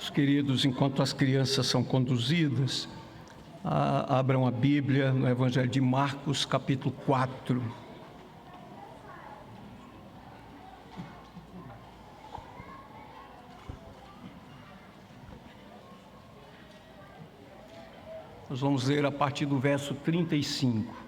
Meus queridos, enquanto as crianças são conduzidas, abram a Bíblia no Evangelho de Marcos, capítulo 4. Nós vamos ler a partir do verso 35.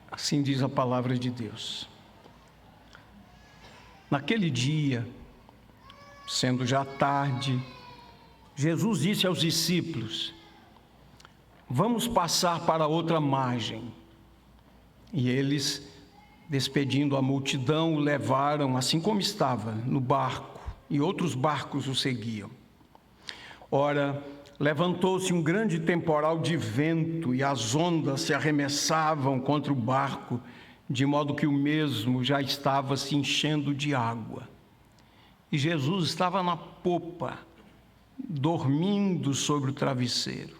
Assim diz a palavra de Deus. Naquele dia, sendo já tarde, Jesus disse aos discípulos: vamos passar para outra margem. E eles, despedindo a multidão, o levaram, assim como estava, no barco, e outros barcos o seguiam. Ora, levantou-se um grande temporal de vento e as ondas se arremessavam contra o barco, de modo que o mesmo já estava se enchendo de água. E Jesus estava na popa, dormindo sobre o travesseiro.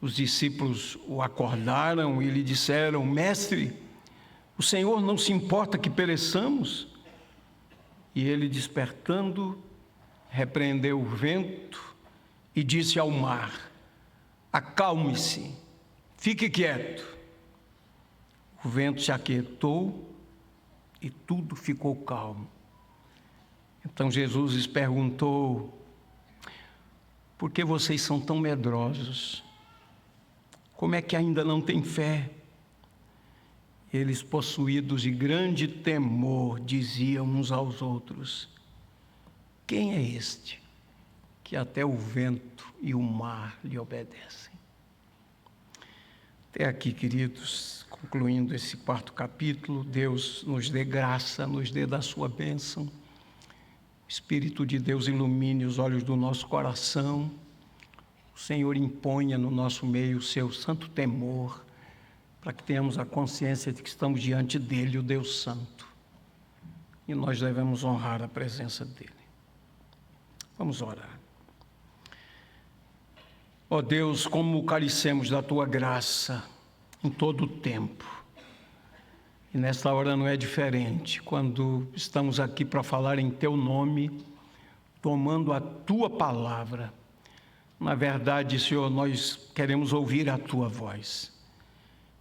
Os discípulos o acordaram e lhe disseram: Mestre, o Senhor não se importa que pereçamos? E ele, despertando, repreendeu o vento e disse ao mar: acalme-se, fique quieto. O vento se aquietou e tudo ficou calmo. Então Jesus lhes perguntou: por que vocês são tão medrosos? Como é que ainda não têm fé? Eles, possuídos de grande temor, diziam uns aos outros: quem é este que até o vento e o mar lhe obedecem? Até aqui, queridos, concluindo esse 4º capítulo, Deus nos dê graça, nos dê da sua bênção. O Espírito de Deus ilumine os olhos do nosso coração. O Senhor imponha no nosso meio o seu santo temor, para que tenhamos a consciência de que estamos diante dele, o Deus Santo. E nós devemos honrar a presença dele. Vamos orar. Ó Deus, como carecemos da Tua graça em todo o tempo. E nesta hora não é diferente, quando estamos aqui para falar em Teu nome, tomando a Tua palavra. Na verdade, Senhor, nós queremos ouvir a Tua voz.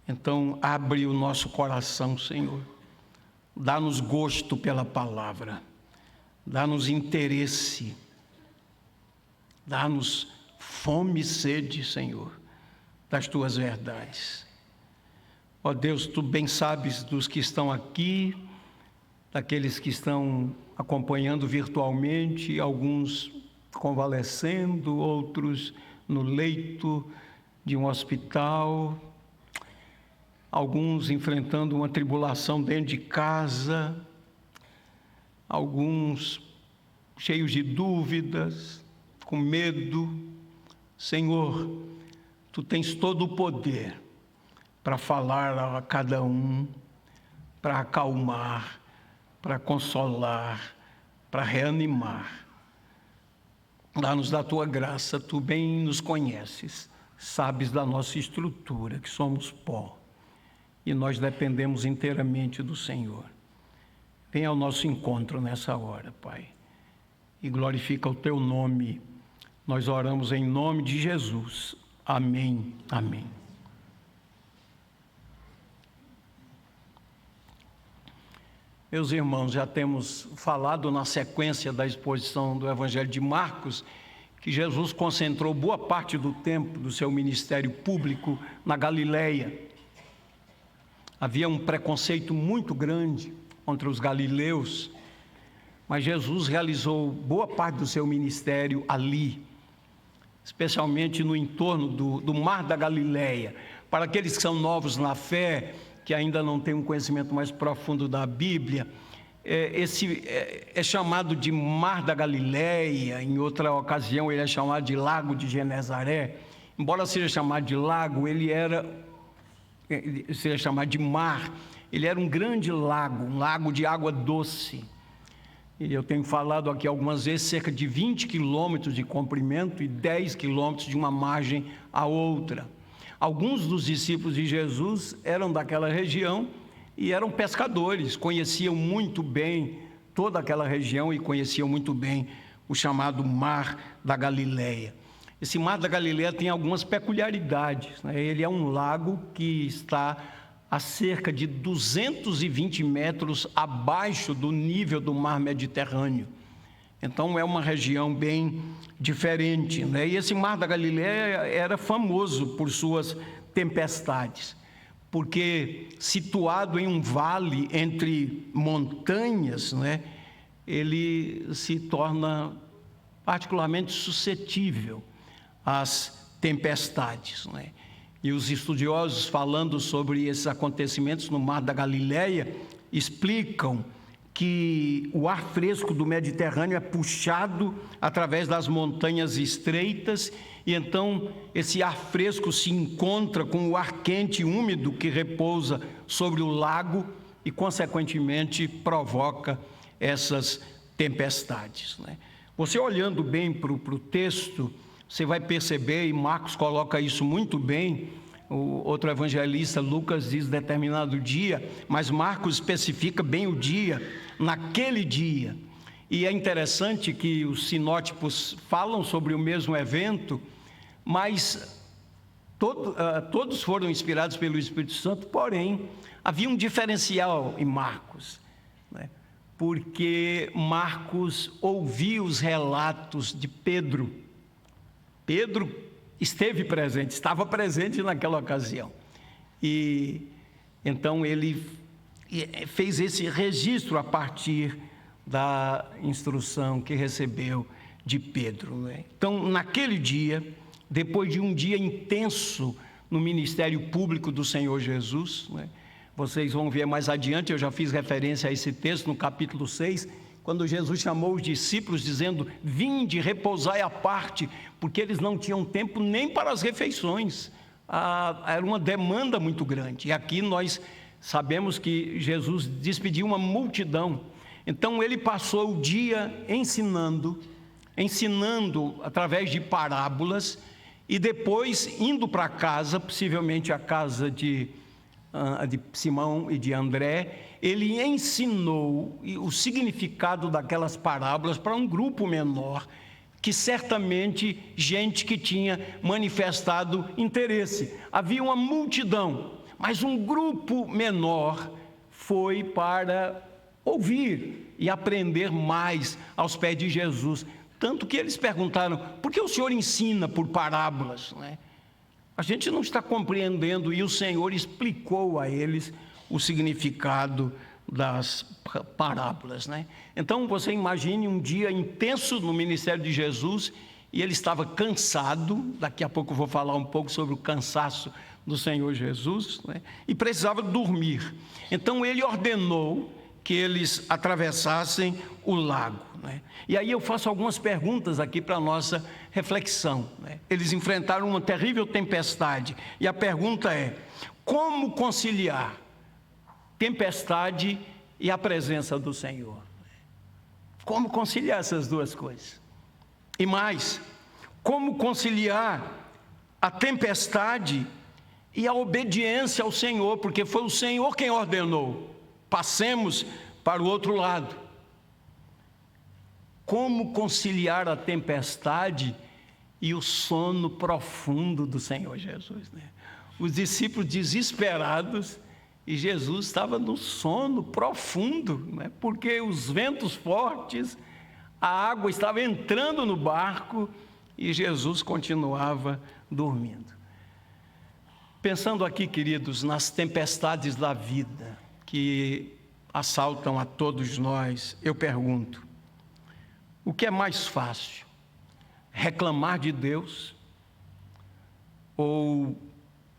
Então, abre o nosso coração, Senhor. Dá-nos gosto pela palavra. Dá-nos interesse. Dá-nos fome e sede, Senhor, das Tuas verdades. Ó Deus, Tu bem sabes dos que estão aqui, daqueles que estão acompanhando virtualmente, alguns convalescendo, outros no leito de um hospital, alguns enfrentando uma tribulação dentro de casa, alguns cheios de dúvidas, com medo. Senhor, Tu tens todo o poder para falar a cada um, para acalmar, para consolar, para reanimar. Dá-nos da Tua graça, Tu bem nos conheces, sabes da nossa estrutura, que somos pó, e nós dependemos inteiramente do Senhor. Venha ao nosso encontro nessa hora, Pai, e glorifica o Teu nome. Nós oramos em nome de Jesus. Amém. Amém. Meus irmãos, já temos falado na sequência da exposição do Evangelho de Marcos que Jesus concentrou boa parte do tempo do seu ministério público na Galileia. Havia um preconceito muito grande contra os galileus, mas Jesus realizou boa parte do seu ministério ali, especialmente no entorno do Mar da Galileia. Para aqueles que são novos na fé, que ainda não têm um conhecimento mais profundo da Bíblia, é chamado de Mar da Galileia, em outra ocasião ele é chamado de Lago de Genezaré. Embora seja chamado de lago, seja chamado de mar, ele era um grande lago, um lago de água doce. E eu tenho falado aqui algumas vezes, cerca de 20 quilômetros de comprimento e 10 quilômetros de uma margem à outra. Alguns dos discípulos de Jesus eram daquela região e eram pescadores, conheciam muito bem toda aquela região e conheciam muito bem o chamado Mar da Galileia. Esse Mar da Galileia tem algumas peculiaridades, né? Ele é um lago que está a cerca de 220 metros abaixo do nível do mar Mediterrâneo. Então é uma região bem diferente, né? E esse Mar da Galileia era famoso por suas tempestades, porque situado em um vale entre montanhas, né, ele se torna particularmente suscetível às tempestades, né? E os estudiosos, falando sobre esses acontecimentos no Mar da Galileia, explicam que o ar fresco do Mediterrâneo é puxado através das montanhas estreitas, e então esse ar fresco se encontra com o ar quente e úmido que repousa sobre o lago e, consequentemente, provoca essas tempestades, né? Você olhando bem para o texto, você vai perceber, e Marcos coloca isso muito bem, o outro evangelista, Lucas, diz determinado dia, mas Marcos especifica bem o dia, naquele dia. E é interessante que os sinóticos falam sobre o mesmo evento, mas todos foram inspirados pelo Espírito Santo, porém, havia um diferencial em Marcos, né? Porque Marcos ouvia os relatos de Pedro. Pedro estava presente naquela ocasião. E então ele fez esse registro a partir da instrução que recebeu de Pedro, né? Então, naquele dia, depois de um dia intenso no ministério público do Senhor Jesus, né? Vocês vão ver mais adiante, eu já fiz referência a esse texto no capítulo 6, quando Jesus chamou os discípulos dizendo: vinde, repousai à parte, porque eles não tinham tempo nem para as refeições. Era uma demanda muito grande. E aqui nós sabemos que Jesus despediu uma multidão. Então ele passou o dia ensinando através de parábolas, e depois indo para casa, possivelmente a casa de Simão e de André, ele ensinou o significado daquelas parábolas para um grupo menor, que certamente gente que tinha manifestado interesse. Havia uma multidão, mas um grupo menor foi para ouvir e aprender mais aos pés de Jesus. Tanto que eles perguntaram: por que o Senhor ensina por parábolas, né? A gente não está compreendendo. E o Senhor explicou a eles o significado das parábolas, né? Então você imagine um dia intenso no ministério de Jesus, e ele estava cansado. Daqui a pouco eu vou falar um pouco sobre o cansaço do Senhor Jesus, né? E precisava dormir. Então ele ordenou que eles atravessassem o lago, né? E aí eu faço algumas perguntas aqui para a nossa reflexão, né? Eles enfrentaram uma terrível tempestade, e a pergunta é: como conciliar tempestade e a presença do Senhor? Como conciliar essas duas coisas? E mais, como conciliar a tempestade e a obediência ao Senhor? Porque foi o Senhor quem ordenou: passemos para o outro lado. Como conciliar a tempestade e o sono profundo do Senhor Jesus, né? Os discípulos desesperados, e Jesus estava no sono profundo, né? Porque os ventos fortes, a água estava entrando no barco, e Jesus continuava dormindo. Pensando aqui, queridos, nas tempestades da vida que assaltam a todos nós, eu pergunto: o que é mais fácil? Reclamar de Deus ou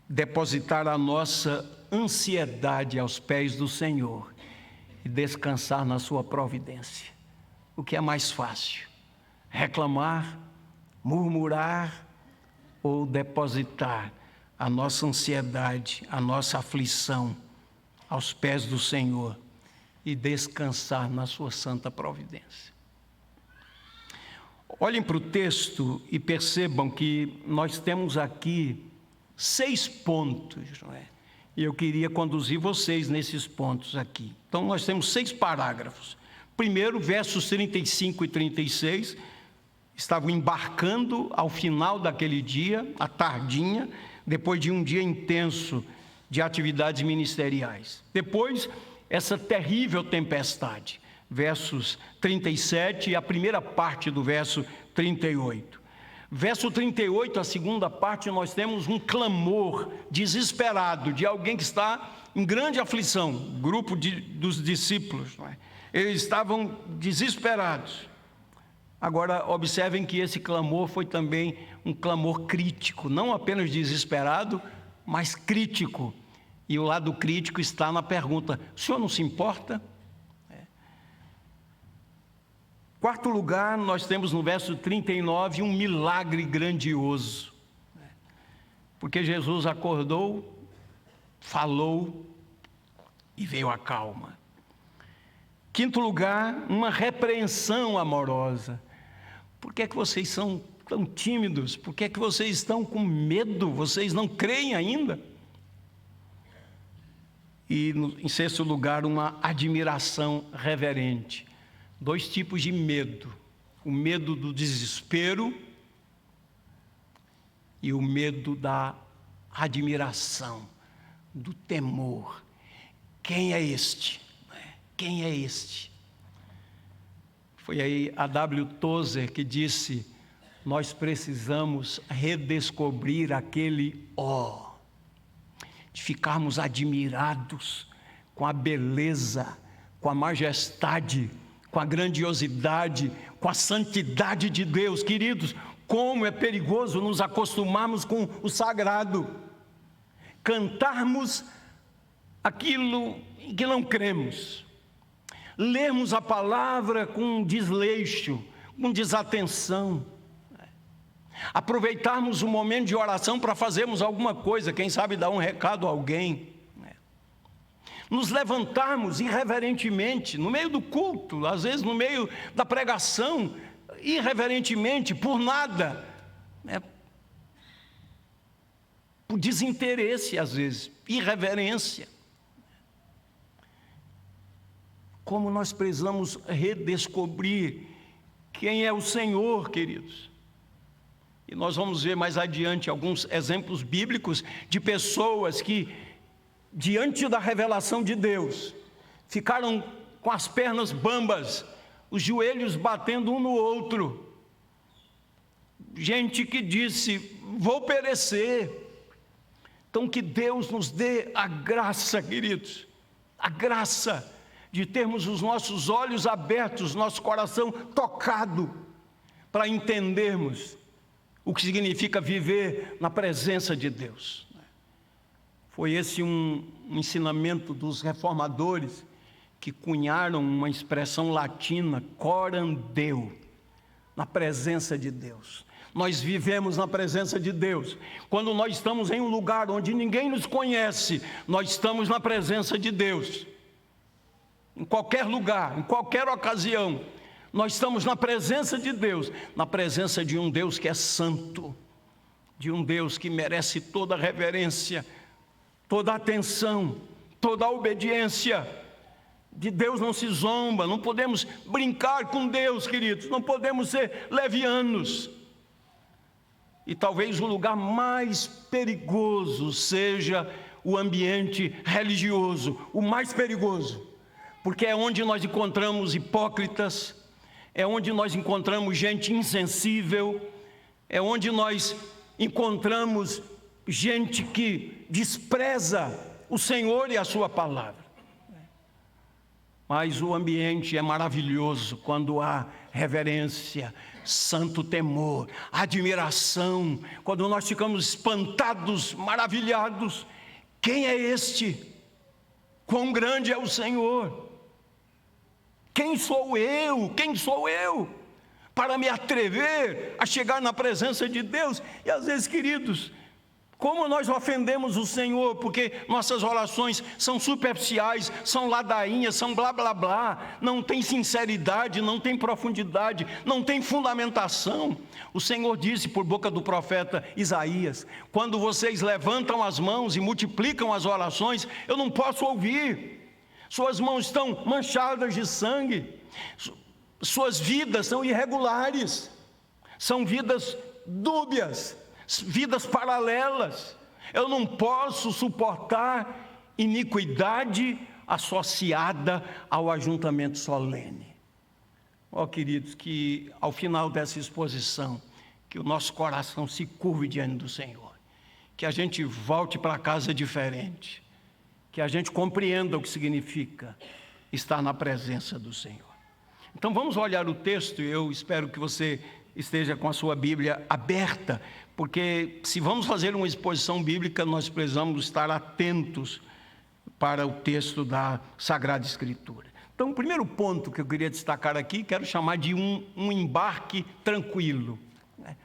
depositar a nossa ansiedade aos pés do Senhor e descansar na sua providência. O que é mais fácil? Reclamar, murmurar ou depositar a nossa ansiedade, a nossa aflição aos pés do Senhor e descansar na sua santa providência? Olhem para o texto e percebam que nós temos aqui 6 pontos, não é? E eu queria conduzir vocês nesses pontos aqui. Então nós temos 6 parágrafos. Primeiro, versos 35 e 36, estavam embarcando ao final daquele dia, à tardinha, depois de um dia intenso de atividades ministeriais. Depois, essa terrível tempestade, versos 37 e a primeira parte do verso 38. Verso 38, a segunda parte, nós temos um clamor desesperado de alguém que está em grande aflição, grupo dos discípulos, não é? Eles estavam desesperados. Agora, observem que esse clamor foi também um clamor crítico, não apenas desesperado, mas crítico. E o lado crítico está na pergunta: o senhor não se importa? Quarto lugar, nós temos no verso 39 um milagre grandioso. Porque Jesus acordou, falou e veio a calma. Quinto lugar, uma repreensão amorosa. Por que é que vocês são tão tímidos? Por que é que vocês estão com medo? Vocês não creem ainda? E em sexto lugar, uma admiração reverente. 2 tipos de medo: o medo do desespero e o medo da admiração, do temor. Quem é este? Quem é este? Foi aí a W. Tozer que disse: nós precisamos redescobrir aquele ó, de ficarmos admirados com a beleza, com a majestade, com a grandiosidade, com a santidade de Deus. Queridos, como é perigoso nos acostumarmos com o sagrado, cantarmos aquilo em que não cremos, lermos a palavra com desleixo, com desatenção, aproveitarmos o momento de oração para fazermos alguma coisa, quem sabe dar um recado a alguém, nos levantarmos irreverentemente no meio do culto, às vezes no meio da pregação, irreverentemente, por nada, por desinteresse às vezes, irreverência. Como nós precisamos redescobrir quem é o Senhor, queridos. E nós vamos ver mais adiante alguns exemplos bíblicos de pessoas que, diante da revelação de Deus, ficaram com as pernas bambas, os joelhos batendo um no outro. Gente que disse: vou perecer. Então que Deus nos dê a graça, queridos, a graça de termos os nossos olhos abertos, nosso coração tocado, para entendermos o que significa viver na presença de Deus. Foi esse um ensinamento dos reformadores que cunharam uma expressão latina, coram Deo, na presença de Deus. Nós vivemos na presença de Deus. Quando nós estamos em um lugar onde ninguém nos conhece, nós estamos na presença de Deus. Em qualquer lugar, em qualquer ocasião, nós estamos na presença de Deus, na presença de um Deus que é santo, de um Deus que merece toda a reverência, toda a atenção, toda a obediência. De Deus não se zomba, não podemos brincar com Deus, queridos, não podemos ser levianos. E talvez o lugar mais perigoso seja o ambiente religioso, o mais perigoso, porque é onde nós encontramos hipócritas, é onde nós encontramos gente insensível, é onde nós encontramos gente que despreza o Senhor e a sua palavra. Mas o ambiente é maravilhoso quando há reverência, santo temor, admiração, quando nós ficamos espantados, maravilhados. Quem é este? Quão grande é o Senhor? Quem sou eu? Quem sou eu para me atrever a chegar na presença de Deus? E às vezes, queridos, como nós ofendemos o Senhor, porque nossas orações são superficiais, são ladainhas, são blá blá blá, não tem sinceridade, não tem profundidade, não tem fundamentação. O Senhor disse por boca do profeta Isaías: quando vocês levantam as mãos e multiplicam as orações, eu não posso ouvir. Suas mãos estão manchadas de sangue, suas vidas são irregulares, são vidas dúbias, vidas paralelas. Eu não posso suportar iniquidade associada ao ajuntamento solene. Ó, queridos, que ao final dessa exposição, que o nosso coração se curve diante do Senhor, que a gente volte para casa diferente, que a gente compreenda o que significa estar na presença do Senhor. Então vamos olhar o texto, e eu espero que você esteja com a sua Bíblia aberta, porque se vamos fazer uma exposição bíblica, nós precisamos estar atentos para o texto da Sagrada Escritura. Então, o primeiro ponto que eu queria destacar aqui, quero chamar de um embarque tranquilo.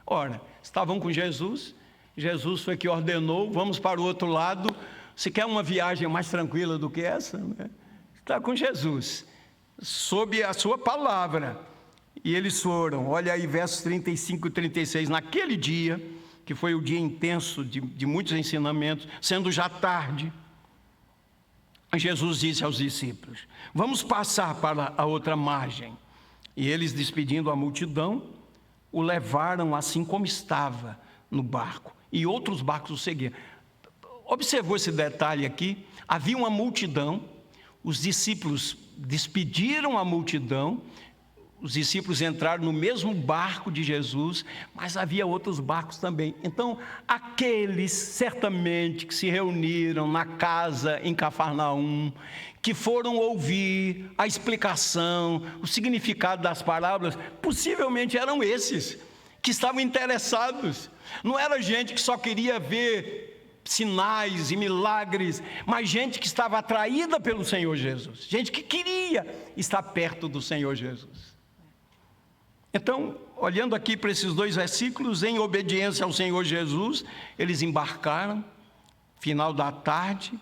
Ora, estavam com Jesus, Jesus foi que ordenou, vamos para o outro lado. Se quer uma viagem mais tranquila do que essa, né? Está com Jesus, sob a sua palavra. E eles foram, olha aí versos 35 e 36, naquele dia, que foi o dia intenso de muitos ensinamentos, sendo já tarde, Jesus disse aos discípulos: vamos passar para a outra margem. E eles, despedindo a multidão, o levaram assim como estava no barco, e outros barcos o seguiam. Observou esse detalhe aqui? Havia uma multidão, os discípulos despediram a multidão, os discípulos entraram no mesmo barco de Jesus, mas havia outros barcos também. Então, aqueles certamente que se reuniram na casa em Cafarnaum, que foram ouvir a explicação, o significado das parábolas, possivelmente eram esses que estavam interessados. Não era gente que só queria ver sinais e milagres, mas gente que estava atraída pelo Senhor Jesus, gente que queria estar perto do Senhor Jesus. Então, olhando aqui para esses dois versículos, em obediência ao Senhor Jesus, eles embarcaram, final da tarde.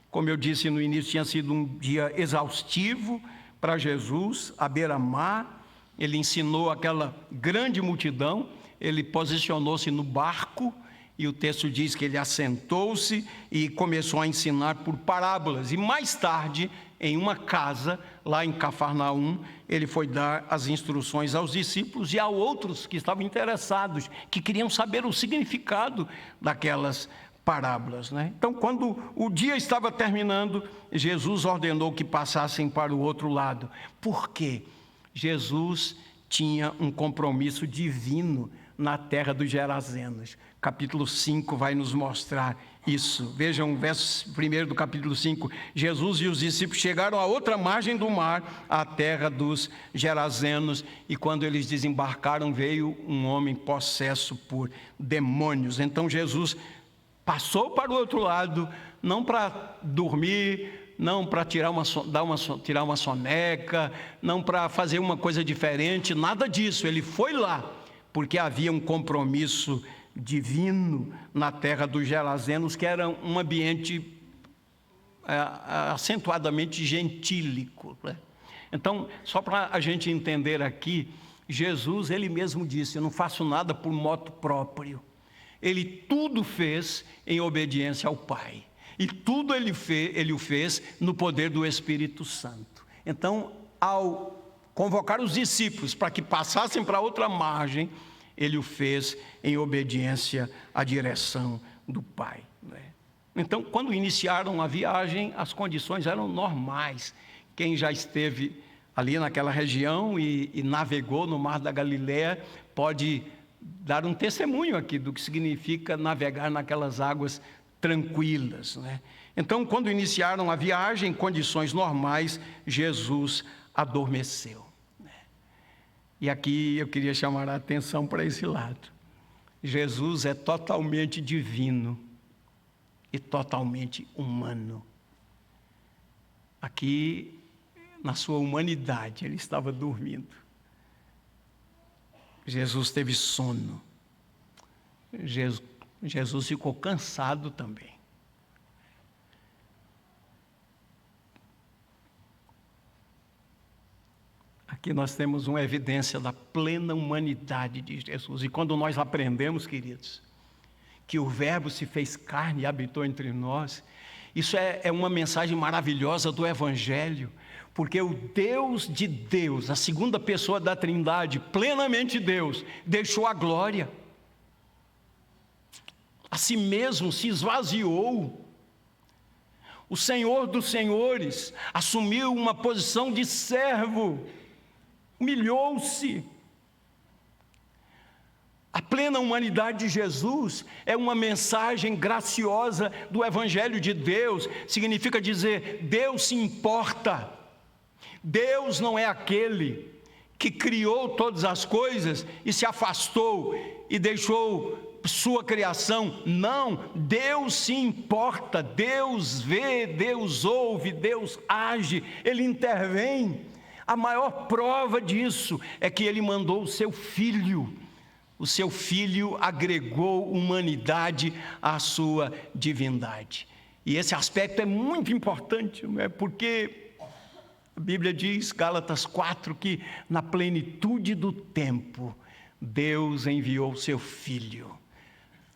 Como eu disse no início, tinha sido um dia exaustivo para Jesus, à beira-mar. Ele ensinou aquela grande multidão, ele posicionou-se no barco, e o texto diz que ele assentou-se e começou a ensinar por parábolas. E mais tarde, em uma casa, lá em Cafarnaum, ele foi dar as instruções aos discípulos e a outros que estavam interessados, que queriam saber o significado daquelas parábolas, né? Então, quando o dia estava terminando, Jesus ordenou que passassem para o outro lado. Por quê? Jesus tinha um compromisso divino na terra dos Gerazenos. Capítulo 5 vai nos mostrar isso. Vejam o verso 1 do capítulo 5. Jesus e os discípulos chegaram à outra margem do mar, à terra dos Gerazenos, e quando eles desembarcaram, veio um homem possesso por demônios. Então Jesus passou para o outro lado, não para dormir, não para tirar uma soneca, não para fazer uma coisa diferente, nada disso. Ele foi lá porque havia um compromisso divino na terra dos Gerazenos, que era um ambiente acentuadamente gentílico, né? Então, só para a gente entender aqui, Jesus, ele mesmo disse: eu não faço nada por moto próprio. Ele tudo fez em obediência ao Pai, e tudo ele o fez no poder do Espírito Santo. Então, ao convocar os discípulos para que passassem para outra margem, ele o fez em obediência à direção do Pai, né? Então, quando iniciaram a viagem, as condições eram normais. Quem já esteve ali naquela região e navegou no Mar da Galileia pode dar um testemunho aqui do que significa navegar naquelas águas tranquilas, né? Então, quando iniciaram a viagem, em condições normais, Jesus adormeceu. E aqui eu queria chamar a atenção para esse lado. Jesus é totalmente divino e totalmente humano. Aqui na sua humanidade, ele estava dormindo. Jesus teve sono. Jesus ficou cansado também. Aqui nós temos uma evidência da plena humanidade de Jesus. E quando nós aprendemos, queridos, que o Verbo se fez carne e habitou entre nós, isso é uma mensagem maravilhosa do Evangelho, porque o Deus de Deus, a segunda pessoa da Trindade, plenamente Deus, deixou a glória, a si mesmo se esvaziou. O Senhor dos Senhores assumiu uma posição de servo, humilhou-se. A plena humanidade de Jesus é uma mensagem graciosa do Evangelho de Deus. Significa dizer, Deus se importa. Deus não é aquele que criou todas as coisas e se afastou e deixou sua criação. Não, Deus se importa, Deus vê, Deus ouve, Deus age, Ele intervém. A maior prova disso é que Ele mandou o seu Filho. O seu Filho agregou humanidade à sua divindade. E esse aspecto é muito importante, não é? Porque a Bíblia diz, Gálatas 4, que na plenitude do tempo, Deus enviou o seu Filho,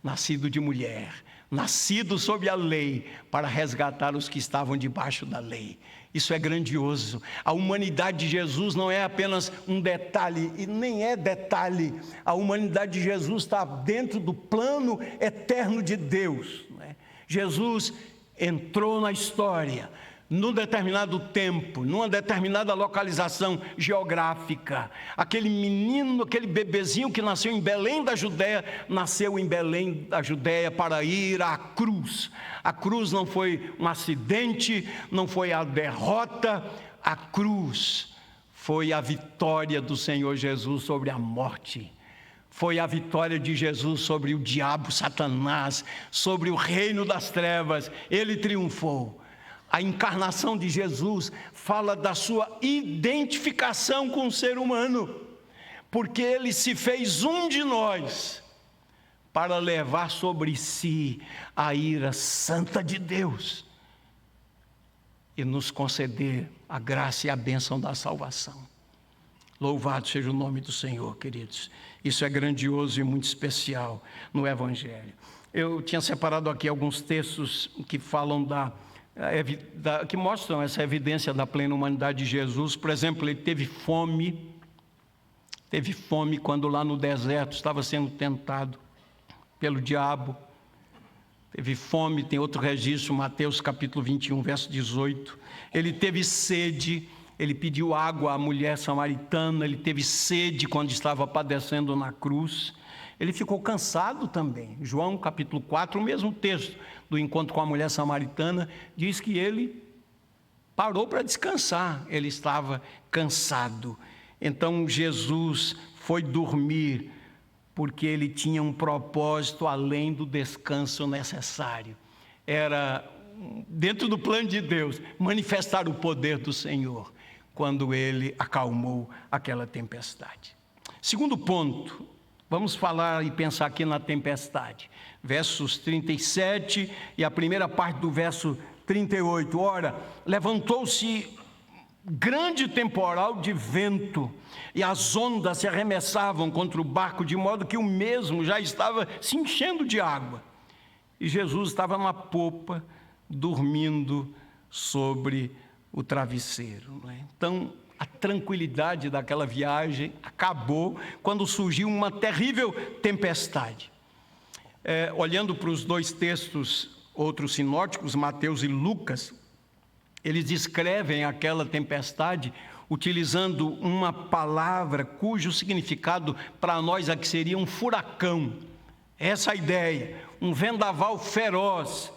nascido de mulher, nascido sob a lei, para resgatar os que estavam debaixo da lei. Isso é grandioso. A humanidade de Jesus não é apenas um detalhe, e nem é detalhe. A humanidade de Jesus está dentro do plano eterno de Deus, não é? Jesus entrou na história, num determinado tempo, numa determinada localização geográfica. Aquele menino, aquele bebezinho que nasceu em Belém da Judéia, nasceu em Belém da Judéia para ir à cruz. A cruz não foi um acidente, não foi a derrota, a cruz foi a vitória do Senhor Jesus sobre a morte. Foi a vitória de Jesus sobre o diabo, Satanás, sobre o reino das trevas. Ele triunfou. A encarnação de Jesus fala da sua identificação com o ser humano, porque ele se fez um de nós, para levar sobre si a ira santa de Deus e nos conceder a graça e a bênção da salvação. Louvado seja o nome do Senhor, queridos. Isso é grandioso e muito especial no Evangelho. Eu tinha separado aqui alguns textos que falam que mostram essa evidência da plena humanidade de Jesus. Por exemplo, ele teve fome quando lá no deserto estava sendo tentado pelo diabo. Teve fome, tem outro registro, Mateus capítulo 21, verso 18. Ele teve sede, ele pediu água à mulher samaritana, ele teve sede quando estava padecendo na cruz. Ele ficou cansado também. João capítulo 4, o mesmo texto do encontro com a mulher samaritana, diz que ele parou para descansar, ele estava cansado. Então Jesus foi dormir, porque ele tinha um propósito além do descanso necessário. Era, dentro do plano de Deus, manifestar o poder do Senhor, quando ele acalmou aquela tempestade. Segundo ponto, vamos falar e pensar aqui na tempestade. Versos 37 e a primeira parte do verso 38. Ora, levantou-se grande temporal de vento, e as ondas se arremessavam contra o barco, de modo que o mesmo já estava se enchendo de água. E Jesus estava na popa, dormindo sobre o travesseiro. Não é? Então, a tranquilidade daquela viagem acabou quando surgiu uma terrível tempestade. Olhando para os dois textos, outros sinóticos, Mateus e Lucas, eles descrevem aquela tempestade utilizando uma palavra cujo significado para nós aqui seria um furacão. Essa é a ideia, um vendaval feroz,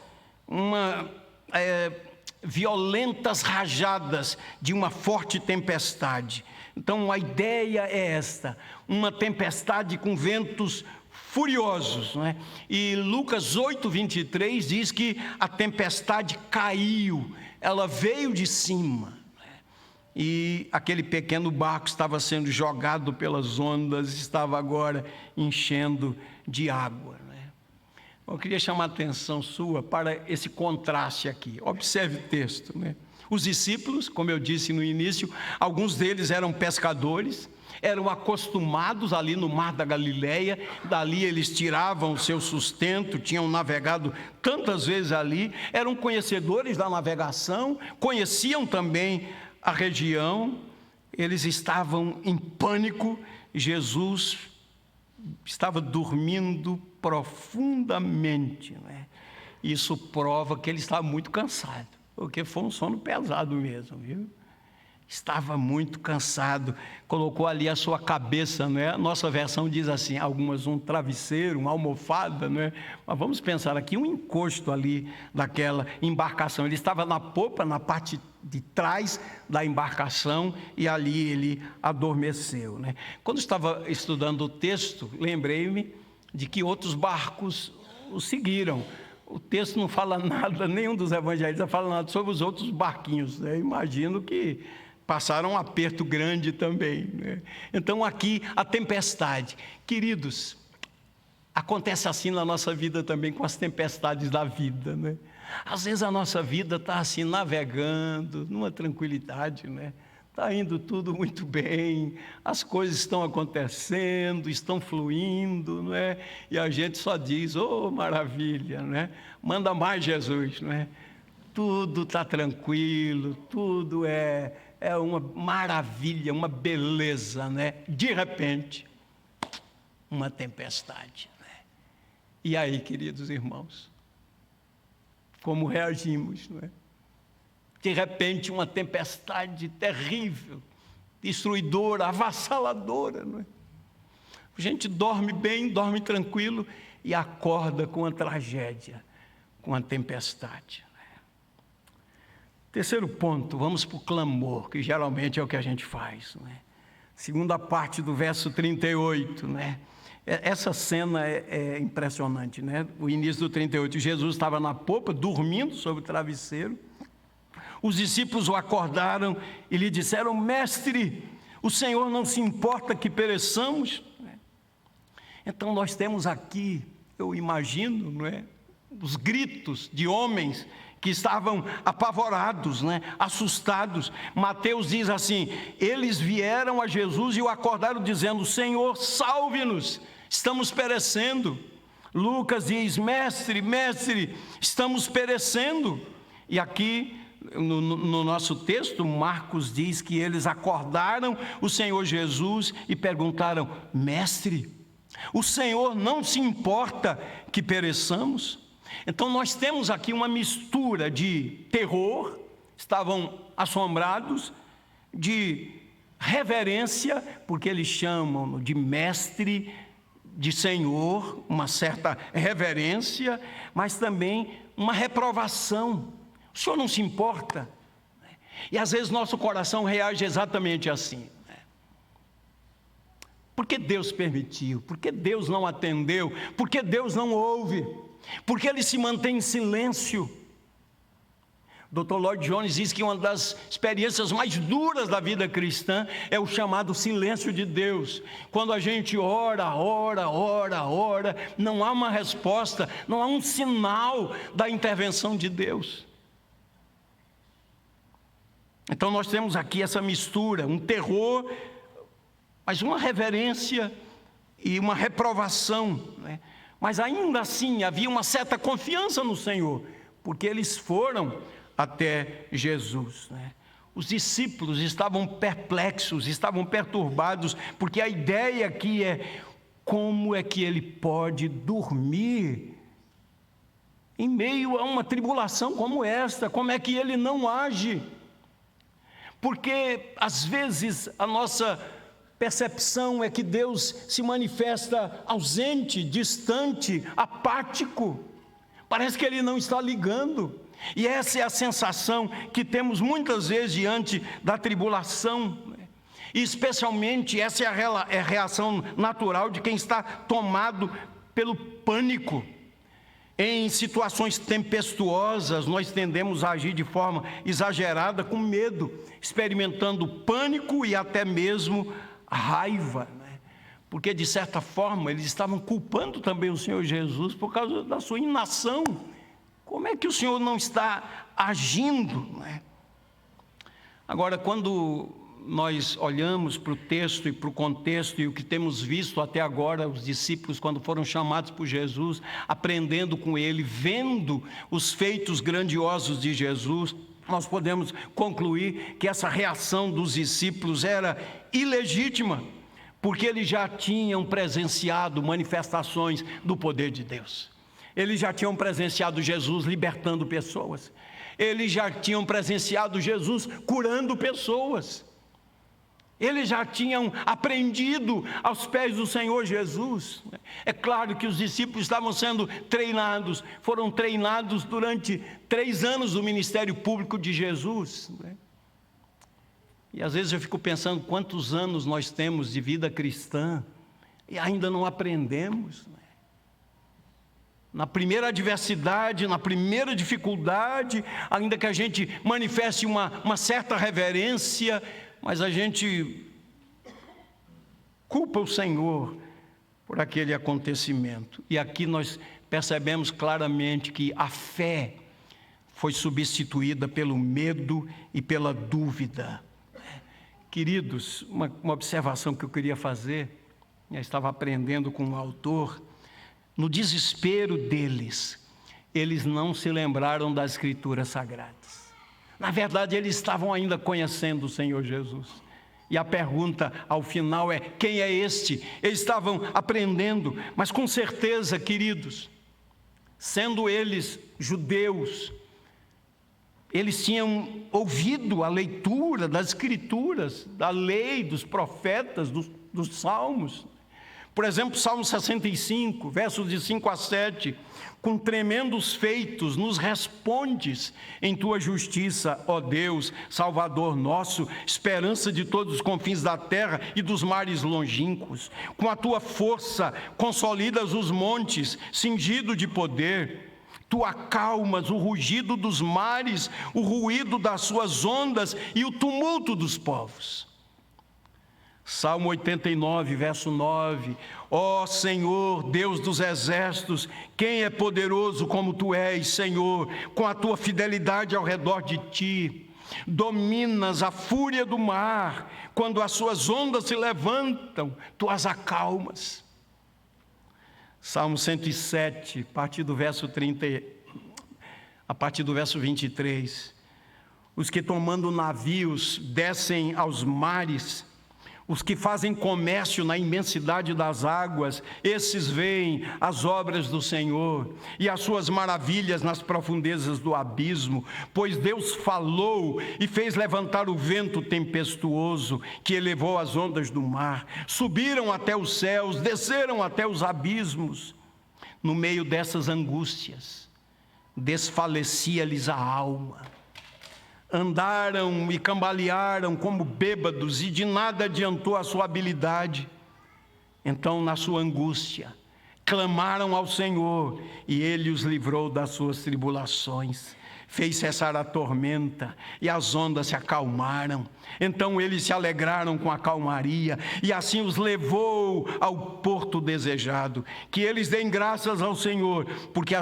violentas rajadas de uma forte tempestade. Então a ideia é esta, uma tempestade com ventos furiosos, não é? E Lucas 8:23 diz que a tempestade caiu, ela veio de cima. e aquele pequeno barco estava sendo jogado pelas ondas, estava agora enchendo de água, né? Eu queria chamar a atenção sua para esse contraste aqui. Observe o texto, né? Os discípulos, como eu disse no início, alguns deles eram pescadores, eram acostumados ali no mar da Galileia, dali eles tiravam o seu sustento, tinham navegado tantas vezes ali, eram conhecedores da navegação, conheciam também a região, eles estavam em pânico. Jesus estava dormindo profundamente, né? Isso prova que ele estava muito cansado, porque foi um sono pesado mesmo, viu? Estava muito cansado, colocou ali a sua cabeça, né? A nossa versão diz assim, algumas um travesseiro, uma almofada, né? Mas vamos pensar aqui, um encosto ali daquela embarcação. Ele estava na popa, na parte de trás da embarcação, e ali ele adormeceu, né? Quando estava estudando o texto, lembrei-me de que outros barcos o seguiram. O texto não fala nada, nenhum dos evangelistas fala nada sobre os outros barquinhos, né? Imagino que passaram um aperto grande também, né? Então aqui a tempestade. Queridos, acontece assim na nossa vida também, com as tempestades da vida, né? Às vezes a nossa vida está assim, navegando, numa tranquilidade, né? Está indo tudo muito bem, as coisas estão acontecendo, estão fluindo, não é? E a gente só diz, oh, maravilha, né? Manda mais, Jesus, não é? Tudo está tranquilo, tudo é uma maravilha, uma beleza, né? De repente, uma tempestade, né? E aí, queridos irmãos, como reagimos, não é? De repente, uma tempestade terrível, destruidora, avassaladora, não é? A gente dorme bem, dorme tranquilo e acorda com a tragédia, com a tempestade. Terceiro ponto, vamos para o clamor, que geralmente é o que a gente faz, né? Segunda parte do verso 38, né? Essa cena é impressionante, né? O início do 38, Jesus estava na popa, dormindo sobre o travesseiro. Os discípulos o acordaram e lhe disseram, mestre, o Senhor não se importa que pereçamos? Então nós temos aqui, eu imagino, não é? Os gritos de homens que estavam apavorados, né? Assustados. Mateus diz assim, eles vieram a Jesus e o acordaram dizendo, Senhor, salve-nos, estamos perecendo. Lucas diz, mestre, estamos perecendo. E aqui no nosso texto, Marcos diz que eles acordaram o Senhor Jesus e perguntaram, mestre, o Senhor não se importa que pereçamos? Então nós temos aqui uma mistura de terror, estavam assombrados, de reverência, porque eles chamam de mestre, de Senhor, uma certa reverência, mas também uma reprovação. O Senhor não se importa? E às vezes nosso coração reage exatamente assim. Por que Deus permitiu? Por que Deus não atendeu? Por que Deus não ouve? Por que Ele se mantém em silêncio? Dr. Lloyd Jones diz que uma das experiências mais duras da vida cristã é o chamado silêncio de Deus. Quando a gente ora, não há uma resposta, não há um sinal da intervenção de Deus. Então nós temos aqui essa mistura, um terror, mas uma reverência e uma reprovação, né? Mas ainda assim havia uma certa confiança no Senhor, porque eles foram até Jesus, né? Os discípulos estavam perplexos, estavam perturbados, porque a ideia aqui é, como é que ele pode dormir em meio a uma tribulação como esta? Como é que ele não age? Porque às vezes a nossa percepção é que Deus se manifesta ausente, distante, apático. Parece que Ele não está ligando. E essa é a sensação que temos muitas vezes diante da tribulação. E especialmente essa é a reação natural de quem está tomado pelo pânico. Em situações tempestuosas, nós tendemos a agir de forma exagerada, com medo, experimentando pânico e até mesmo raiva, né? Porque, de certa forma, eles estavam culpando também o Senhor Jesus por causa da sua inação. Como é que o Senhor não está agindo, né? Agora, quando nós olhamos para o texto e para o contexto e o que temos visto até agora, os discípulos, quando foram chamados por Jesus, aprendendo com Ele, vendo os feitos grandiosos de Jesus, nós podemos concluir que essa reação dos discípulos era ilegítima, porque eles já tinham presenciado manifestações do poder de Deus. Eles já tinham presenciado Jesus libertando pessoas. Eles já tinham presenciado Jesus curando pessoas. Eles já tinham aprendido aos pés do Senhor Jesus. É claro que os discípulos estavam sendo treinados, foram treinados durante 3 anos do ministério público de Jesus. E às vezes eu fico pensando quantos anos nós temos de vida cristã e ainda não aprendemos. Na primeira adversidade, na primeira dificuldade, ainda que a gente manifeste uma certa reverência, mas a gente culpa o Senhor por aquele acontecimento. E aqui nós percebemos claramente que a fé foi substituída pelo medo e pela dúvida. Queridos, uma observação que eu queria fazer, eu estava aprendendo com o autor, no desespero deles, eles não se lembraram das Escrituras Sagradas. Na verdade, eles estavam ainda conhecendo o Senhor Jesus. E a pergunta ao final é: quem é este? Eles estavam aprendendo, mas com certeza, queridos, sendo eles judeus, eles tinham ouvido a leitura das Escrituras, da lei, dos profetas, dos salmos. Por exemplo, Salmo 65, versos de 5 a 7, com tremendos feitos nos respondes em tua justiça, ó Deus, Salvador nosso, esperança de todos os confins da terra e dos mares longínquos. Com a tua força consolidas os montes, cingido de poder. Tu acalmas o rugido dos mares, o ruído das suas ondas e o tumulto dos povos. Salmo 89, verso 9, ó Senhor, Deus dos exércitos, quem é poderoso como Tu és, Senhor, com a Tua fidelidade ao redor de Ti, dominas a fúria do mar, quando as suas ondas se levantam, Tu as acalmas. Salmo 107, a partir do verso 23, os que tomando navios descem aos mares, os que fazem comércio na imensidade das águas, esses veem as obras do Senhor e as suas maravilhas nas profundezas do abismo, pois Deus falou e fez levantar o vento tempestuoso que elevou as ondas do mar, subiram até os céus, desceram até os abismos. No meio dessas angústias, desfalecia-lhes a alma. Andaram e cambalearam como bêbados e de nada adiantou a sua habilidade. Então, na sua angústia, clamaram ao Senhor e Ele os livrou das suas tribulações. Fez cessar a tormenta e as ondas se acalmaram. Então eles se alegraram com a calmaria e assim os levou ao porto desejado. Que eles deem graças ao Senhor, porque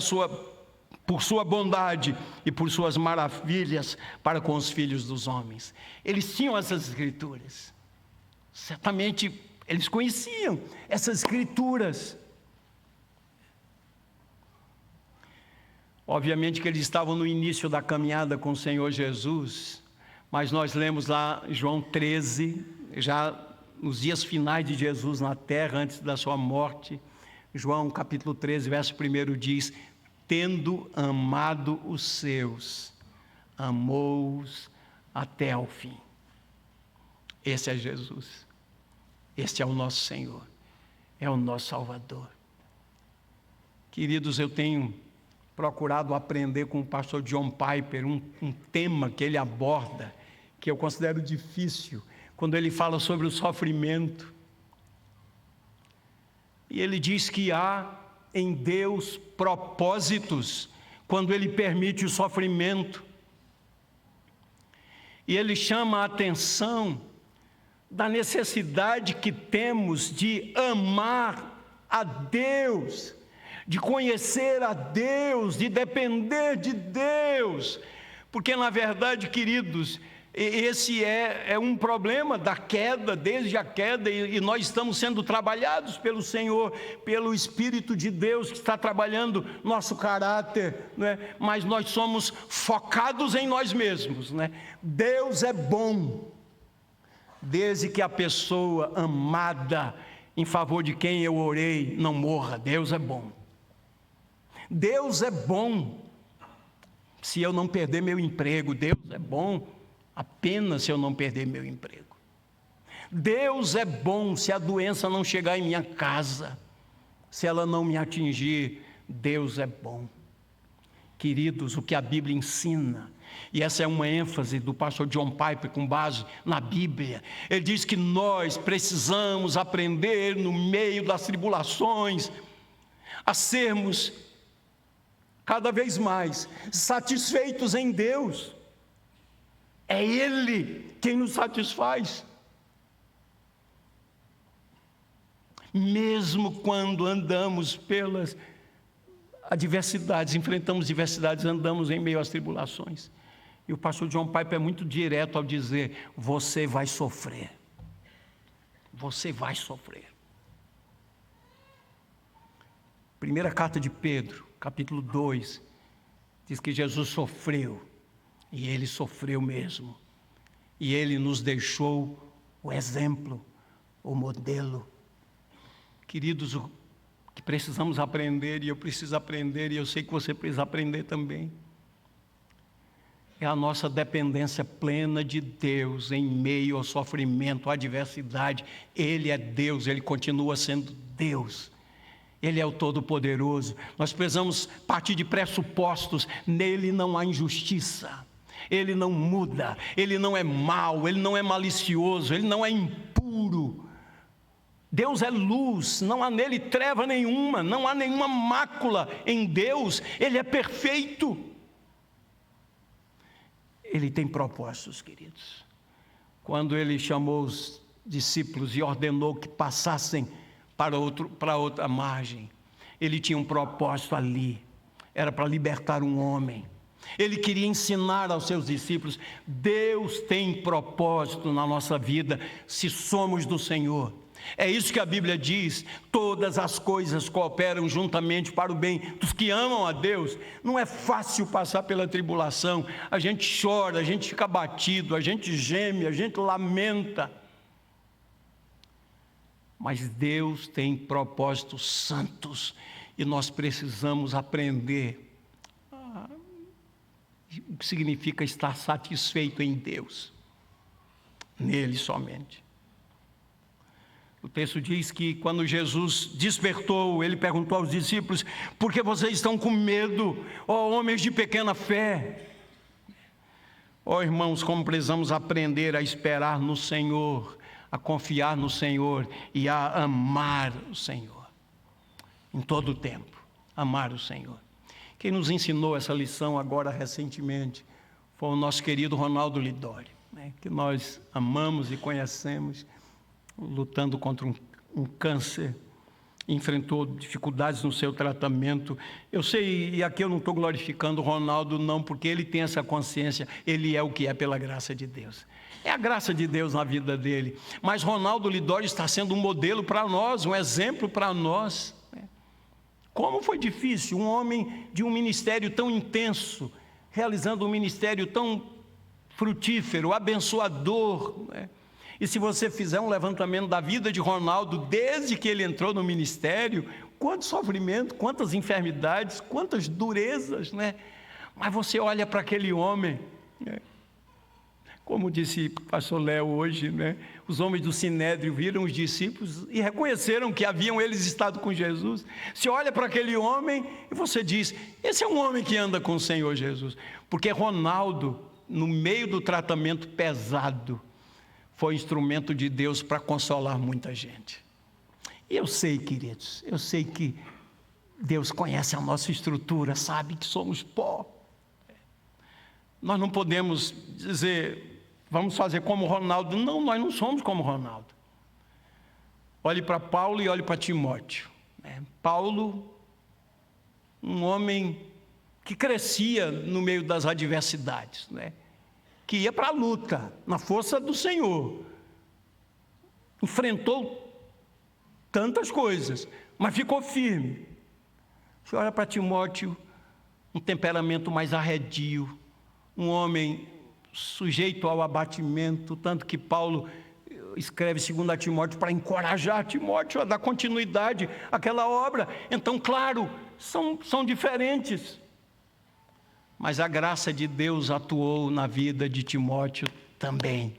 por sua bondade e por suas maravilhas para com os filhos dos homens. Eles tinham essas escrituras. Certamente eles conheciam essas escrituras. Obviamente que eles estavam no início da caminhada com o Senhor Jesus, mas nós lemos lá João 13, já nos dias finais de Jesus na terra, antes da sua morte. João capítulo 13, verso 1 diz: tendo amado os seus, amou-os até ao fim. Esse é Jesus, este é o nosso Senhor, é o nosso Salvador. Queridos, eu tenho procurado aprender com o pastor John Piper um tema que ele aborda, que eu considero difícil, quando ele fala sobre o sofrimento. E ele diz que há em Deus propósitos quando Ele permite o sofrimento. E Ele chama a atenção da necessidade que temos de amar a Deus, de conhecer a Deus, de depender de Deus. Porque, na verdade, queridos, esse é um problema da queda, desde a queda, e nós estamos sendo trabalhados pelo Senhor, pelo Espírito de Deus que está trabalhando nosso caráter, né? Mas nós somos focados em nós mesmos, né? Deus é bom, desde que a pessoa amada, em favor de quem eu orei, não morra. Deus é bom. Deus é bom se eu não perder meu emprego. Deus é bom apenas se eu não perder meu emprego. Deus é bom se a doença não chegar em minha casa, se ela não me atingir. Deus é bom. Queridos, o que a Bíblia ensina, e essa é uma ênfase do pastor John Piper com base na Bíblia, ele diz que nós precisamos aprender no meio das tribulações a sermos cada vez mais satisfeitos em Deus. É Ele quem nos satisfaz. Mesmo quando andamos pelas adversidades, enfrentamos diversidades, andamos em meio às tribulações. E o pastor John Piper é muito direto ao dizer: você vai sofrer. Você vai sofrer. Primeira carta de Pedro, capítulo 2, diz que Jesus sofreu. E Ele sofreu mesmo. E Ele nos deixou o exemplo, o modelo. Queridos, o que precisamos aprender, e eu preciso aprender, e eu sei que você precisa aprender também, é a nossa dependência plena de Deus em meio ao sofrimento, à adversidade. Ele é Deus, Ele continua sendo Deus. Ele é o Todo-Poderoso. Nós precisamos partir de pressupostos. Nele não há injustiça. Ele não muda, Ele não é mau, Ele não é malicioso, Ele não é impuro. Deus é luz, não há nele treva nenhuma, não há nenhuma mácula em Deus. Ele é perfeito. Ele tem propósitos, queridos. Quando Ele chamou os discípulos e ordenou que passassem para outra margem, Ele tinha um propósito ali, era para libertar um homem. Ele queria ensinar aos seus discípulos: Deus tem propósito na nossa vida, se somos do Senhor. É isso que a Bíblia diz: todas as coisas cooperam juntamente para o bem dos que amam a Deus. Não é fácil passar pela tribulação, a gente chora, a gente fica abatido, a gente geme, a gente lamenta. Mas Deus tem propósitos santos, e nós precisamos aprender o que significa estar satisfeito em Deus, nele somente. O texto diz que quando Jesus despertou, Ele perguntou aos discípulos: por que vocês estão com medo, ó homens de pequena fé? Ó irmãos, como precisamos aprender a esperar no Senhor, a confiar no Senhor e a amar o Senhor, em todo o tempo, amar o Senhor. Quem nos ensinou essa lição agora recentemente foi o nosso querido Ronaldo Lidório, né, que nós amamos e conhecemos, lutando contra um câncer, enfrentou dificuldades no seu tratamento. Eu sei, e aqui eu não estou glorificando o Ronaldo não, porque ele tem essa consciência, ele é o que é pela graça de Deus. É a graça de Deus na vida dele. Mas Ronaldo Lidório está sendo um modelo para nós, um exemplo para nós. Como foi difícil um homem de um ministério tão intenso, realizando um ministério tão frutífero, abençoador, né? E se você fizer um levantamento da vida de Ronaldo, desde que ele entrou no ministério, quanto sofrimento, quantas enfermidades, quantas durezas, né? Mas você olha para aquele homem, né? Como disse o pastor Léo hoje, né? Os homens do Sinédrio viram os discípulos e reconheceram que haviam eles estado com Jesus. Você olha para aquele homem e você diz: esse é um homem que anda com o Senhor Jesus. Porque Ronaldo, no meio do tratamento pesado, foi instrumento de Deus para consolar muita gente. E eu sei, queridos, eu sei que Deus conhece a nossa estrutura, sabe que somos pó. Nós não podemos dizer, vamos fazer como Ronaldo. Não, nós não somos como Ronaldo. Olhe para Paulo e olhe para Timóteo. Paulo, um homem que crescia no meio das adversidades, que ia para a luta, na força do Senhor. Enfrentou tantas coisas, mas ficou firme. Você olha para Timóteo, um temperamento mais arredio, um homem sujeito ao abatimento, tanto que Paulo escreve 2 Timóteo para encorajar Timóteo a dar continuidade àquela obra. Então, claro, são diferentes, mas a graça de Deus atuou na vida de Timóteo também.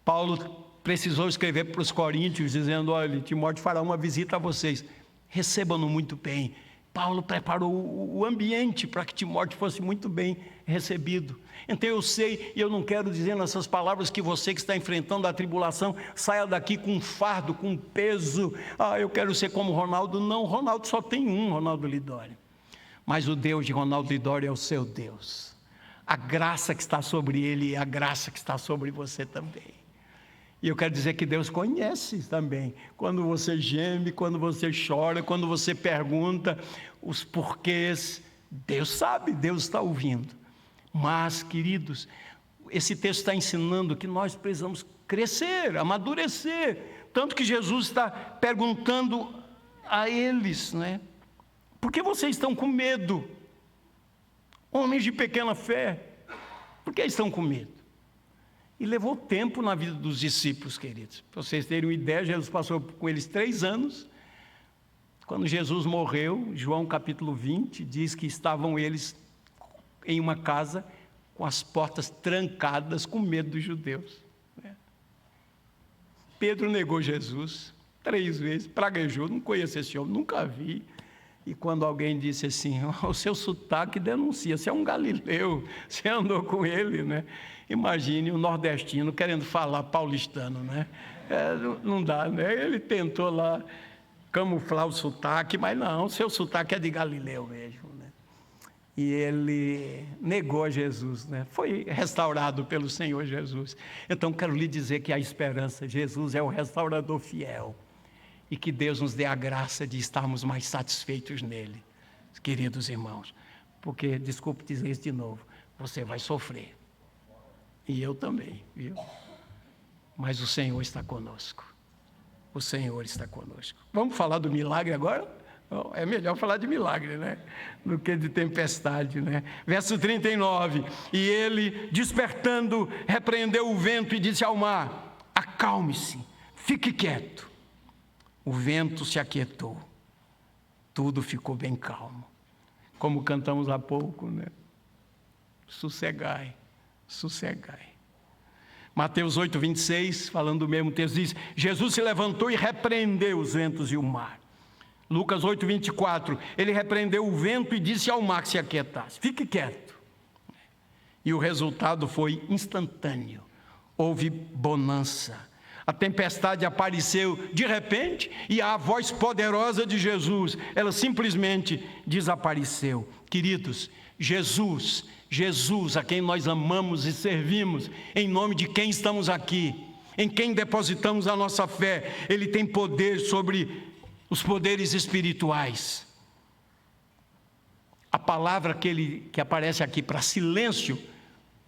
Paulo precisou escrever para os coríntios, dizendo: olha, Timóteo fará uma visita a vocês, recebam-no muito bem. Paulo preparou o ambiente para que Timóteo fosse muito bem recebido. Então eu sei, e eu não quero dizer nessas palavras que você que está enfrentando a tribulação saia daqui com um fardo, com um peso. Eu quero ser como Ronaldo. Não, Ronaldo só tem um, Ronaldo Lidório. Mas o Deus de Ronaldo Lidório é o seu Deus. A graça que está sobre ele é a graça que está sobre você também. E eu quero dizer que Deus conhece também. Quando você geme, quando você chora, quando você pergunta os porquês, Deus sabe, Deus está ouvindo. Mas, queridos, esse texto está ensinando que nós precisamos crescer, amadurecer. Tanto que Jesus está perguntando a eles, por que vocês estão com medo? Homens de pequena fé, por que estão com medo? E levou tempo na vida dos discípulos, queridos. Para vocês terem uma ideia, Jesus passou com eles 3 anos. Quando Jesus morreu, João capítulo 20, diz que estavam eles em uma casa com as portas trancadas, com medo dos judeus. Pedro negou Jesus 3 vezes, praguejou, não conheço esse homem, nunca vi. E quando alguém disse assim: o seu sotaque denuncia, você é um galileu, você andou com ele, Imagine um nordestino querendo falar paulistano, não dá, Ele tentou lá camuflar o sotaque, mas não, o seu sotaque é de Galileu mesmo, E ele negou a Jesus, Foi restaurado pelo Senhor Jesus. Então quero lhe dizer que há esperança. Jesus é o restaurador fiel. E que Deus nos dê a graça de estarmos mais satisfeitos nele, queridos irmãos. Porque, desculpe dizer isso de novo, você vai sofrer. E eu também, viu? Mas o Senhor está conosco. O Senhor está conosco. Vamos falar do milagre agora? É melhor falar de milagre, do que de tempestade, Verso 39. E ele, despertando, repreendeu o vento e disse ao mar: acalme-se, fique quieto. O vento se aquietou, tudo ficou bem calmo, como cantamos há pouco, Sossegai, sossegai. Mateus 8, 26, falando do mesmo texto, diz: Jesus se levantou e repreendeu os ventos e o mar. Lucas 8, 24, ele repreendeu o vento e disse ao mar que se aquietasse: fique quieto. E o resultado foi instantâneo, houve bonança. A tempestade apareceu de repente e a voz poderosa de Jesus, ela simplesmente desapareceu. Queridos, Jesus, a quem nós amamos e servimos, em nome de quem estamos aqui, em quem depositamos a nossa fé, Ele tem poder sobre os poderes espirituais. A palavra que aparece aqui para silêncio,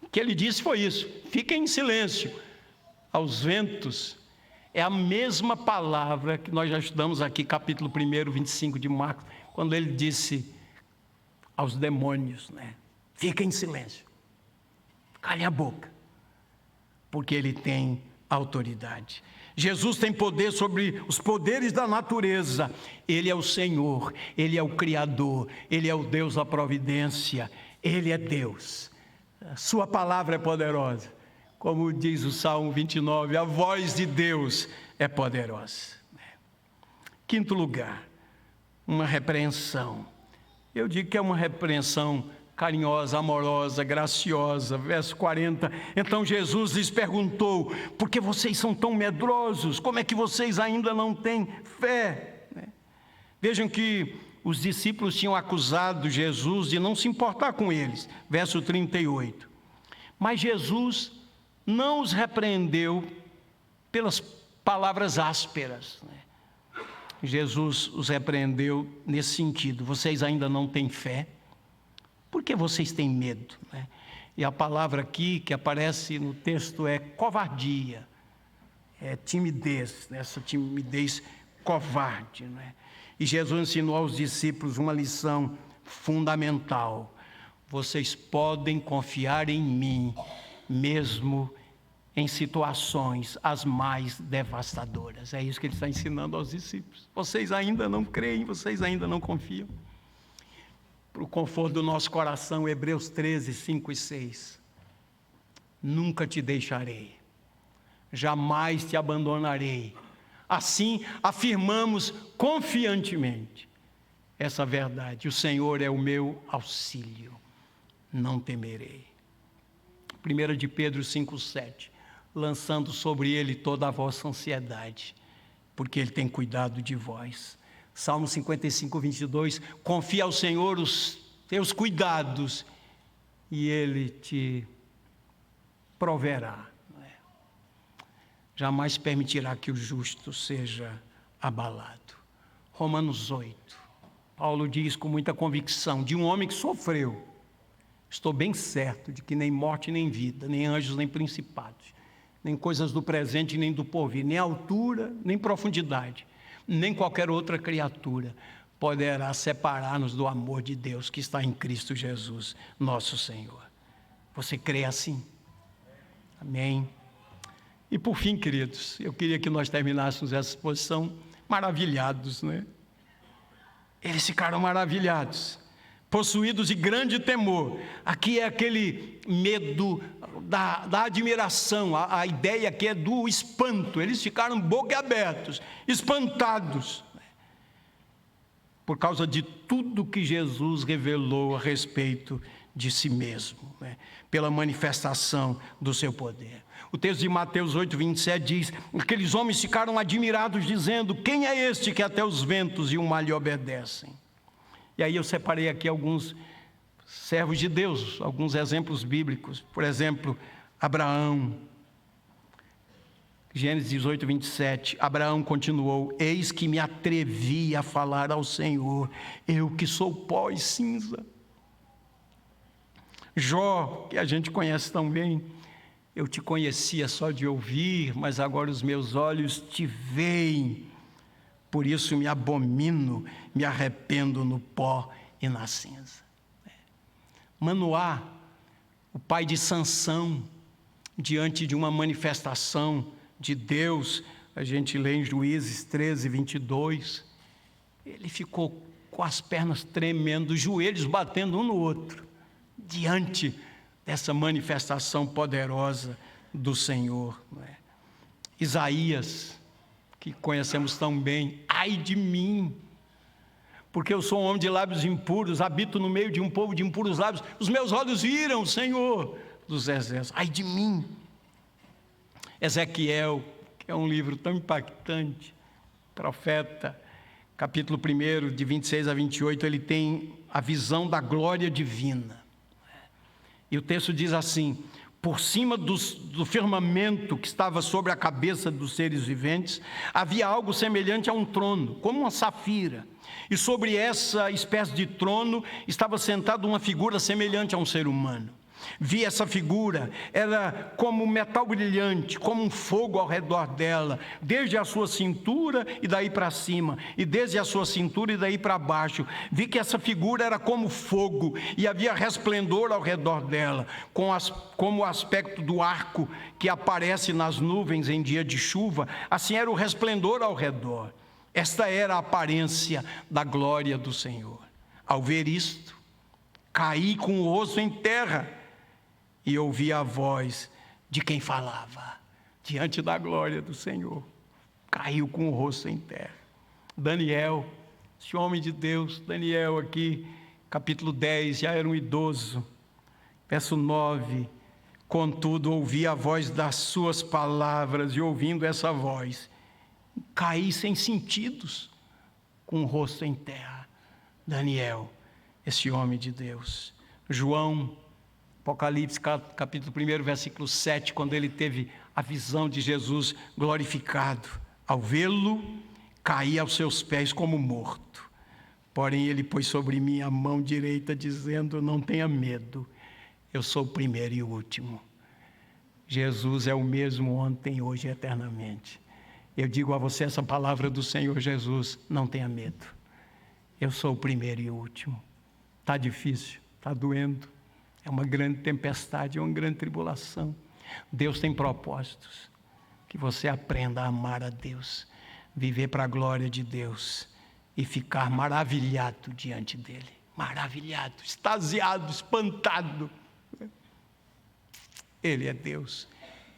o que Ele disse foi isso: fiquem em silêncio. Aos ventos, é a mesma palavra que nós já estudamos aqui, capítulo 1, 25 de Marcos, quando ele disse aos demônios, fiquem em silêncio, calem a boca, porque ele tem autoridade. Jesus tem poder sobre os poderes da natureza. Ele é o Senhor, Ele é o Criador, Ele é o Deus da providência, Ele é Deus. Sua palavra é poderosa. Como diz o Salmo 29, a voz de Deus é poderosa. 5º lugar, uma repreensão. Eu digo que é uma repreensão carinhosa, amorosa, graciosa. Verso 40, então Jesus lhes perguntou: por que vocês são tão medrosos? Como é que vocês ainda não têm fé? Vejam que os discípulos tinham acusado Jesus de não se importar com eles. Verso 38. Mas Jesus não os repreendeu pelas palavras ásperas. Jesus os repreendeu nesse sentido. Vocês ainda não têm fé? Por que vocês têm medo? E a palavra aqui que aparece no texto é covardia. É timidez, essa timidez covarde. E Jesus ensinou aos discípulos uma lição fundamental. Vocês podem confiar em mim, mesmo em situações as mais devastadoras. É isso que ele está ensinando aos discípulos. Vocês ainda não creem, vocês ainda não confiam. Para o conforto do nosso coração, Hebreus 13, 5 e 6. Nunca te deixarei, jamais te abandonarei. Assim, afirmamos confiantemente essa verdade. O Senhor é o meu auxílio, não temerei. 1 de Pedro 5,7. Lançando sobre ele toda a vossa ansiedade, porque ele tem cuidado de vós. Salmo 55, 22. Confia ao Senhor os teus cuidados e ele te proverá. Jamais permitirá que o justo seja abalado. Romanos 8. Paulo diz com muita convicção de um homem que sofreu: estou bem certo de que nem morte nem vida, nem anjos nem principados, nem coisas do presente nem do porvir, nem altura nem profundidade, nem qualquer outra criatura poderá separar-nos do amor de Deus que está em Cristo Jesus, nosso Senhor. Você crê assim? Amém. E por fim, queridos, eu queria que nós terminássemos essa exposição maravilhados, Eles ficaram maravilhados, possuídos de grande temor. Aqui é aquele medo da admiração, a ideia que é do espanto. Eles ficaram boquiabertos, espantados, por causa de tudo que Jesus revelou a respeito de si mesmo, pela manifestação do seu poder. O texto de Mateus 8, 27 diz: aqueles homens ficaram admirados, dizendo: quem é este que até os ventos e o mar lhe obedecem? E aí eu separei aqui alguns servos de Deus, alguns exemplos bíblicos. Por exemplo, Abraão. Gênesis 18, 27. Abraão continuou: eis que me atrevi a falar ao Senhor, eu que sou pó e cinza. Jó, que a gente conhece tão bem: eu te conhecia só de ouvir, mas agora os meus olhos te veem. Por isso me abomino, me arrependo no pó e na cinza. Manoá, o pai de Sansão, diante de uma manifestação de Deus, a gente lê em Juízes 13, 22, ele ficou com as pernas tremendo, os joelhos batendo um no outro, diante dessa manifestação poderosa do Senhor. Isaías, que conhecemos tão bem: ai de mim, porque eu sou um homem de lábios impuros, habito no meio de um povo de impuros lábios, os meus olhos viram o Senhor dos exércitos. Ai de mim. Ezequiel, que é um livro tão impactante, profeta, capítulo 1, de 26 a 28, ele tem a visão da glória divina. E o texto diz assim: por cima do firmamento que estava sobre a cabeça dos seres viventes, havia algo semelhante a um trono, como uma safira. E sobre essa espécie de trono estava sentada uma figura semelhante a um ser humano. Vi essa figura, era como metal brilhante, como um fogo ao redor dela, desde a sua cintura e daí para cima, e desde a sua cintura e daí para baixo. Vi que essa figura era como fogo, e havia resplendor ao redor dela, como o aspecto do arco que aparece nas nuvens em dia de chuva, assim era o resplendor ao redor. Esta era a aparência da glória do Senhor. Ao ver isto, caí com o rosto em terra, e ouvi a voz de quem falava diante da glória do Senhor. Caiu com o rosto em terra. Daniel, esse homem de Deus, Daniel aqui, capítulo 10, já era um idoso. Verso 9: contudo, ouvi a voz das suas palavras, e ouvindo essa voz, caí sem sentidos, com o rosto em terra. Daniel, esse homem de Deus. João, Apocalipse, capítulo 1, versículo 7, quando ele teve a visão de Jesus glorificado. Ao vê-lo, caí aos seus pés como morto. Porém, ele pôs sobre mim a mão direita, dizendo: não tenha medo, eu sou o primeiro e o último. Jesus é o mesmo ontem, hoje e eternamente. Eu digo a você essa palavra do Senhor Jesus: não tenha medo, eu sou o primeiro e o último. Está difícil, está doendo, é uma grande tempestade, é uma grande tribulação. Deus tem propósitos, que você aprenda a amar a Deus, viver para a glória de Deus e ficar maravilhado diante dEle. Maravilhado, extasiado, espantado. Ele é Deus,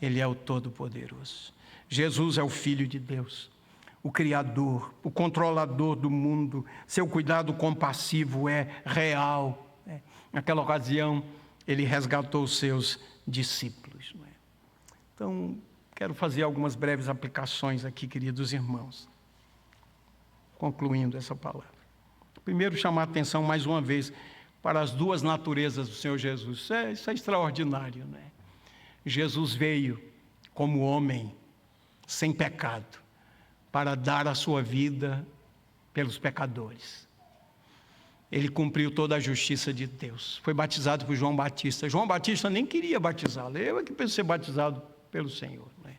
Ele é o Todo-Poderoso. Jesus é o Filho de Deus, o Criador, o controlador do mundo. Seu cuidado compassivo é real. Naquela ocasião, Ele resgatou os seus discípulos. Então, quero fazer algumas breves aplicações aqui, queridos irmãos, concluindo essa palavra. Primeiro, chamar a atenção mais uma vez para as duas naturezas do Senhor Jesus. Isso é extraordinário, né? Jesus veio como homem sem pecado para dar a sua vida pelos pecadores. Ele cumpriu toda a justiça de Deus. Foi batizado por João Batista. João Batista nem queria batizá-lo. Eu é que pensei ser batizado pelo Senhor, né?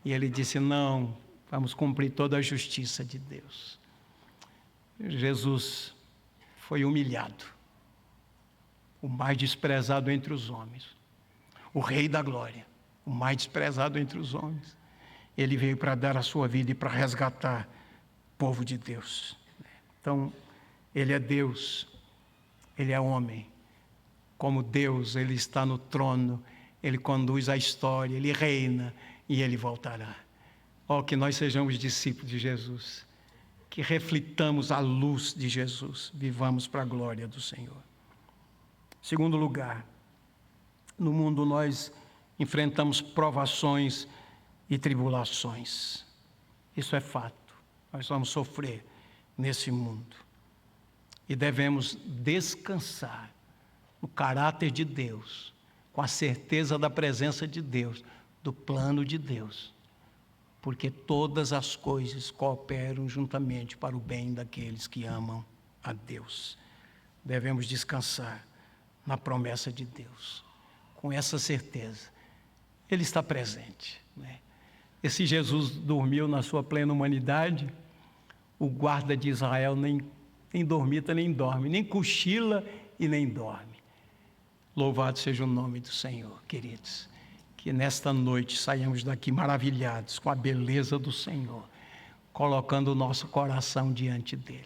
E ele disse: não, vamos cumprir toda a justiça de Deus. Jesus foi humilhado, o mais desprezado entre os homens, o Rei da Glória, o mais desprezado entre os homens. Ele veio para dar a sua vida e para resgatar o povo de Deus. Então, Ele é Deus, Ele é homem. Como Deus, Ele está no trono, Ele conduz a história, Ele reina e Ele voltará. Oh, que nós sejamos discípulos de Jesus, que reflitamos a luz de Jesus, vivamos para a glória do Senhor. Segundo lugar, no mundo nós enfrentamos provações e tribulações. Isso é fato. Nós vamos sofrer nesse mundo. E devemos descansar no caráter de Deus, com a certeza da presença de Deus, do plano de Deus. Porque todas as coisas cooperam juntamente para o bem daqueles que amam a Deus. Devemos descansar na promessa de Deus, com essa certeza. Ele está presente, né? Esse Jesus dormiu na sua plena humanidade, o guarda de Israel nem dormita nem dorme, nem cochila e nem dorme. Louvado seja o nome do Senhor, queridos. Que nesta noite saiamos daqui maravilhados com a beleza do Senhor, colocando o nosso coração diante dEle.